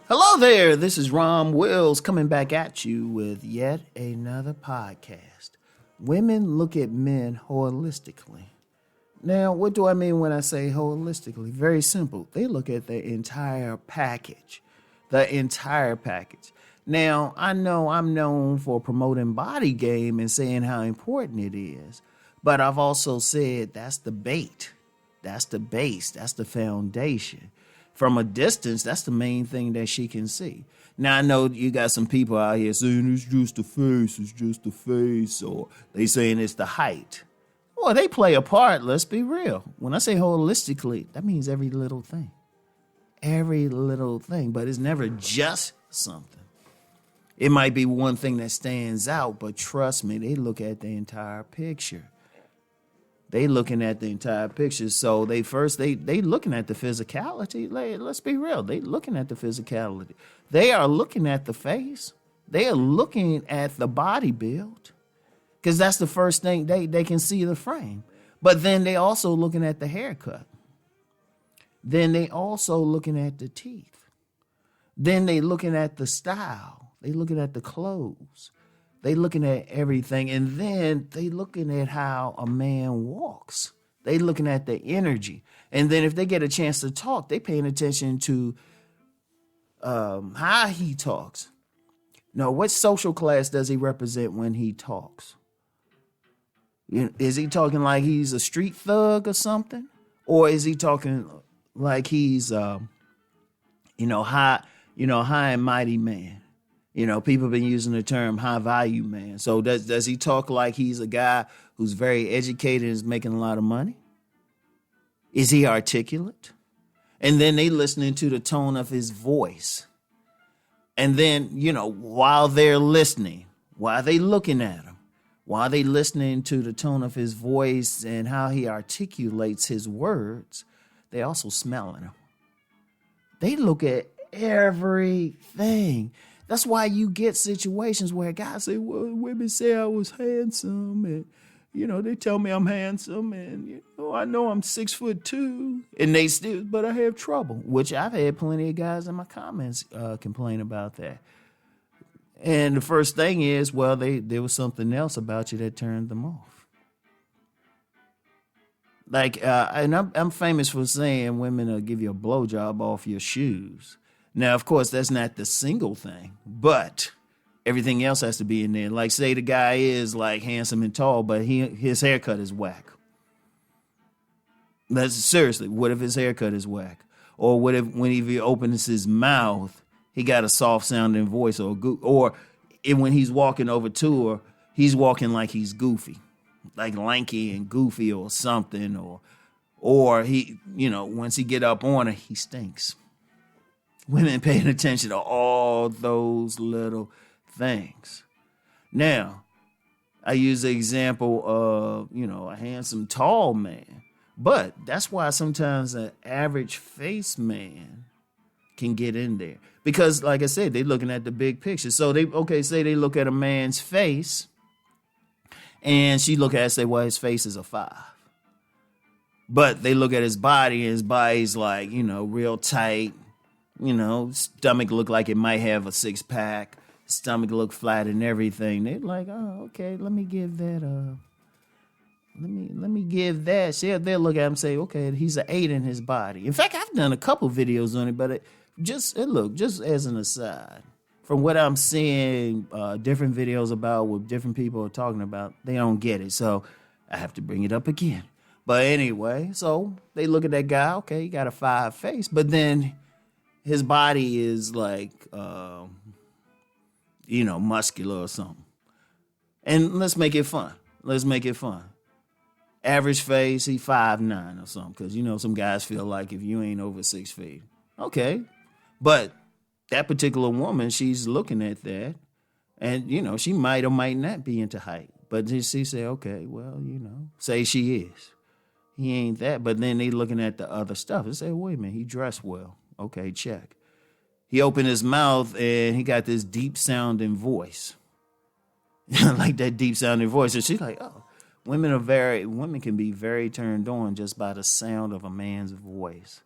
Hello there, this is Rom Wills coming back at you with yet another podcast. Women look at men holistically. Now, what do I mean when I say holistically? Very simple. They look at the entire package. The entire package. Now, I know I'm known for promoting body game and saying how important it is, but I've also said that's the bait. That's the base. That's the foundation. From a distance, that's the main thing that she can see. Now, I know you got some people out here saying it's just the face, it's just the face, or they saying it's the height. Well, they play a part, let's be real. When I say holistically, that means every little thing. Every little thing, but it's never just something. It might be one thing that stands out, but trust me, they look at the entire picture. They looking at the entire picture. So they looking at the physicality. Let's be real. They looking at the physicality. They are looking at the face. They are looking at the body build. Because that's the first thing they can see the frame. But then they also looking at the haircut. Then they also looking at the teeth. Then they looking at the style. They looking at the clothes. They looking at everything, and then they looking at how a man walks. They looking at the energy, and then if they get a chance to talk, they paying attention to how he talks. No, what social class does he represent when he talks? Is he talking like he's a street thug or something, or is he talking like he's high and mighty man? People have been using the term high value man. So does he talk like he's a guy who's very educated and is making a lot of money? Is he articulate? And then they listening to the tone of his voice. And then, while they're listening, while they looking at him, while they listening to the tone of his voice and how he articulates his words, they also smelling him. They look at everything. That's why you get situations where guys say, well, women say I was handsome and, they tell me I'm handsome and, I know I'm 6'2" and they still, but I have trouble, which I've had plenty of guys in my comments complain about that. And the first thing is, well, there was something else about you that turned them off. And I'm famous for saying women will give you a blowjob off your shoes. Now, of course, that's not the single thing, but everything else has to be in there. Like, say the guy is like handsome and tall, but his haircut is whack. Seriously, what if his haircut is whack? Or what if when he opens his mouth, he got a soft sounding voice, or when he's walking over to her, he's walking like he's goofy, like lanky and goofy or something, or he, once he get up on her, he stinks. Women paying attention to all those little things. Now, I use the example of, a handsome, tall man. But that's why sometimes an average face man can get in there. Because, like I said, they're looking at the big picture. So, say they look at a man's face, and she look at it and say, well, his face is a 5. But they look at his body, and his body's like, real tight. Stomach look like it might have a 6-pack. Stomach look flat and everything. They're like, oh, okay, let me give that. Let me give that. They'll look at him and say, okay, he's an 8 in his body. In fact, I've done a couple videos on it, but just as an aside, from what I'm seeing, different videos about what different people are talking about, they don't get it. So I have to bring it up again. But anyway, so they look at that guy. Okay, he got a 5 face, but then his body is like, muscular or something. And let's make it fun. Average face, he 5'9" or something. Because, some guys feel like if you ain't over 6 feet. Okay. But that particular woman, she's looking at that. And, she might or might not be into height. But she say, okay, well, say she is. He ain't that. But then they looking at the other stuff. They say, wait a minute, he dressed well. Okay, check. He opened his mouth and he got this deep sounding voice. Like that deep sounding voice. And she's like, oh, women can be very turned on just by the sound of a man's voice.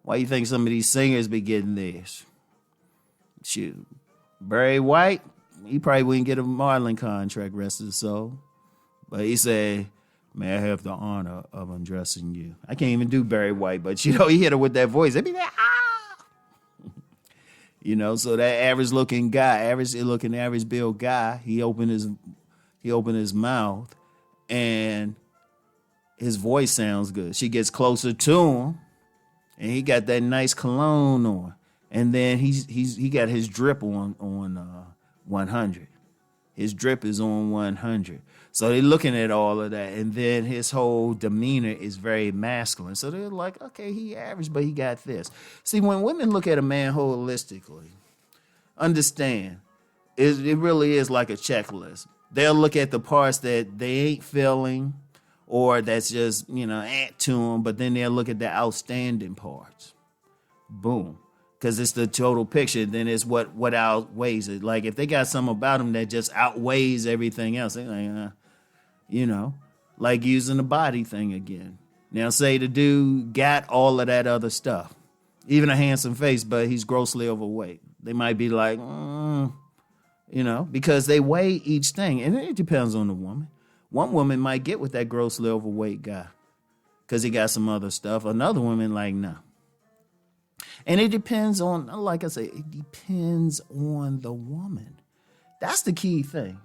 Why you think some of these singers be getting this? shoot, Barry White, he probably wouldn't get a Marlin contract, rest of his soul. But he said, may I have the honor of undressing you. I can't even do Barry White, but he hit her with that voice. It'd be like, so that average looking build guy, he opened his mouth and his voice sounds good. She gets closer to him and he got that nice cologne on. And then he got his drip on 100. His drip is on 100. So they're looking at all of that. And then his whole demeanor is very masculine. So they're like, okay, he average, but he got this. See, when women look at a man holistically, understand, it really is like a checklist. They'll look at the parts that they ain't feeling or that's just, add to them. But then they'll look at the outstanding parts. Boom. Because it's the total picture, then it's what outweighs it. Like if they got something about them that just outweighs everything else, they're like, like using the body thing again. Now say the dude got all of that other stuff, even a handsome face, but he's grossly overweight. They might be like, because they weigh each thing. And it depends on the woman. One woman might get with that grossly overweight guy because he got some other stuff. Another woman like, no. And it depends on, like I say, it depends on the woman. That's the key thing.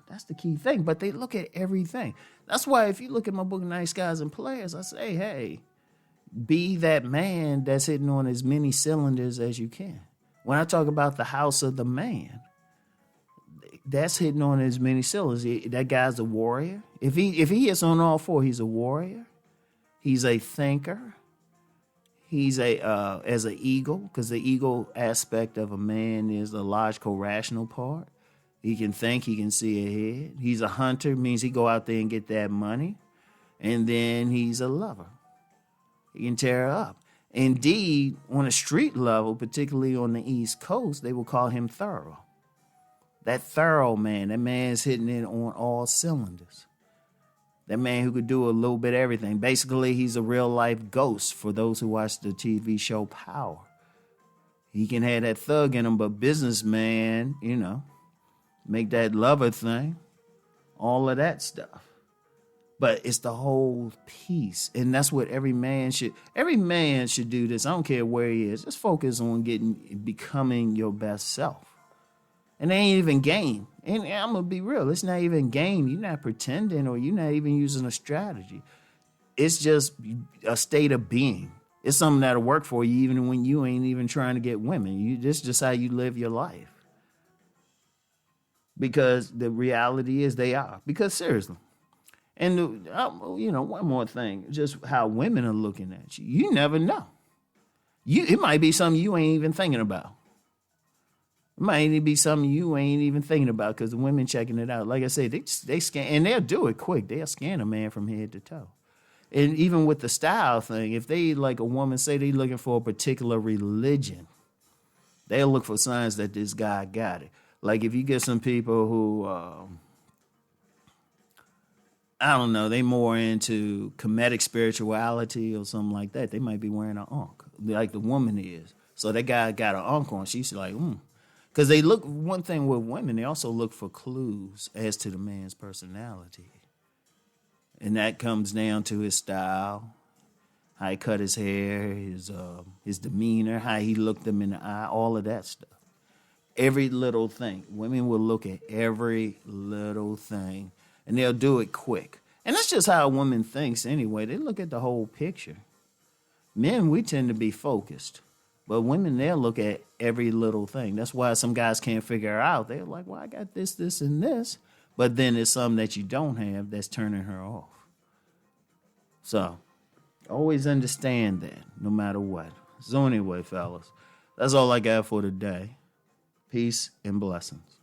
But they look at everything. That's why if you look at my book, Nice Guys and Players, I say, hey, be that man that's hitting on as many cylinders as you can. When I talk about the house of the man, that's hitting on as many cylinders. That guy's a warrior. If he hits on all four, he's a warrior. He's a thinker. He's as an eagle, because the ego aspect of a man is the logical, rational part. He can think, he can see ahead. He's a hunter, means he go out there and get that money. And then he's a lover. He can tear her up. Indeed, on a street level, particularly on the East Coast, they will call him thorough. That thorough man, that man's hitting it on all cylinders. That man who could do a little bit of everything. Basically, he's a real-life ghost for those who watch the TV show Power. He can have that thug in him, but businessman, make that lover thing, all of that stuff. But it's the whole piece, and that's what every man should do this. I don't care where he is. Just focus on becoming your best self. And they ain't even game. And I'm going to be real. It's not even game. You're not pretending or you're not even using a strategy. It's just a state of being. It's something that'll work for you even when you ain't even trying to get women. This is just how you live your life. Because the reality is they are. Because seriously. And, one more thing. Just how women are looking at you. You never know. It might be something you ain't even thinking about. It might be something you ain't even thinking about because the women checking it out. Like I said, they scan, and they'll do it quick. They'll scan a man from head to toe. And even with the style thing, if they, like a woman, say they looking for a particular religion, they'll look for signs that this guy got it. Like if you get some people who, I don't know, they more into comedic spirituality or something like that, they might be wearing an ankh, like the woman is. So that guy got an ankh on. She's like, Because they look, one thing with women, they also look for clues as to the man's personality. And that comes down to his style, how he cut his hair, his demeanor, how he looked them in the eye, all of that stuff. Every little thing. Women will look at every little thing, and they'll do it quick. And that's just how a woman thinks anyway. They look at the whole picture. Men, we tend to be focused. But women, they'll look at every little thing. That's why some guys can't figure her out. They're like, well, I got this, this, and this. But then there's something that you don't have that's turning her off. So, always understand that, no matter what. So anyway, fellas, that's all I got for today. Peace and blessings.